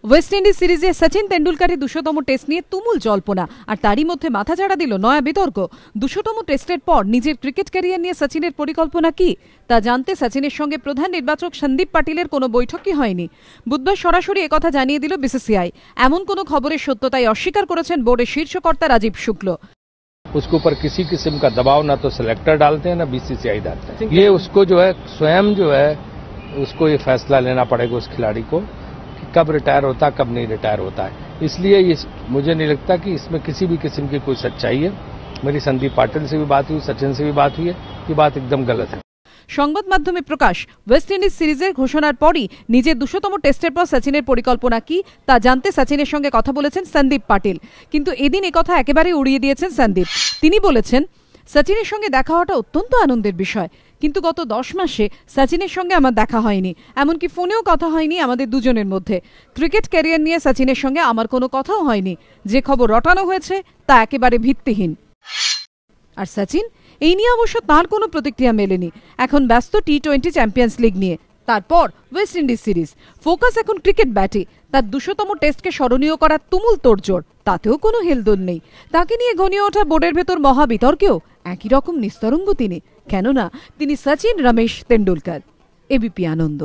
West Indies সিরিজে Sachin তেন্ডুলকারের 200তম test নিয়ে তুমুল জল্পনা, আর তারই মধ্যে মাথাঝাড়া দিল নয়া বিতর্ক। 200তম টেস্টের পর নিজের ক্রিকেট ক্যারিয়ার নিয়ে সচিনের পরিকল্পনা কি তা জানতে সচিনের সঙ্গে প্রধান নির্বাচক সন্দীপ পাটিলের কোনো বৈঠকই হয়নি। বুধবার সরাসরি একথা জানিয়ে দিল বিসিসিআই। এমন কোনো খবরের সত্যতাই অস্বীকার করেছেন বোর্ডের শীর্ষকর্তা রাজীব শুক্ল। उसके ऊपर किसी किस्म का दबाव ना तो सिलेक्टर डालते हैं ना बीसीसीआई डालते हैं। ये उसको जो है स्वयं जो है उसको ये फैसला लेना पड़ेगा उस खिलाड़ी को कि कब रिटायर होता है कब नहीं रिटायर होता है। इसलिए मुझे नहीं लगता कि इसमें किसी भी किस्म की कोई सच्चाई है। मेरी संदीप पाटिल से भी बात हुई, सचिन से भी बात हुई है, ये बात एकदम गलत है। সংবাদ মাধ্যমে প্রকাশ, ওয়েস্ট ইন্ডিজ সিরিজের ঘোষণার পরই নিজের 200তম টেস্টের পর সচিনের পরিকল্পনা কি তা জানতে সচিনের সঙ্গে কথা বলেছেন সন্দীপ পাটিল। কিন্তু এদিন একথা একেবারে উড়িয়ে দিয়েছেন সন্দীপ। তিনি বলেছেন, সচিনের সঙ্গে দেখা হওয়াটা অত্যন্ত আনন্দের বিষয়, কিন্তু গত 10 মাসে সচিনের সঙ্গে আমার দেখা হয়নি, এমনকি ফোনেও কথা হয়নি আমাদের দুজনের মধ্যে। ক্রিকেট ক্যারিয়ার নিয়ে সচিনের সঙ্গে আমার কোনো কথাও হয়নি। যে খবর রটানো হয়েছে তা একেবারে ভিত্তিহীন। আর সচিন এই নিয়ে অবশ্য তাঁর কোনো প্রতিক্রিয়া মেলেনি। এখন ব্যস্ত টি20 চ্যাম্পিয়ন্স লিগ নিয়ে, তারপর ওয়েস্ট ইন্ডিজ সিরিজ। ফোকাস এখন ক্রিকেট ব্যাটে। তার 200তম টেস্টকে স্মরণীয় করার তুমুল তোড়জোড়, তাতেও কোনো হেলদোল নেই। তাকে নিয়ে ঘনিয়ে ওঠা বোর্ডের ভেতর মহাবিতর্কেও একই রকম নিস্তরঙ্গ তিনি, কেননা তিনি সচিন রমেশ তেন্ডুলকর। এবিপি আনন্দ।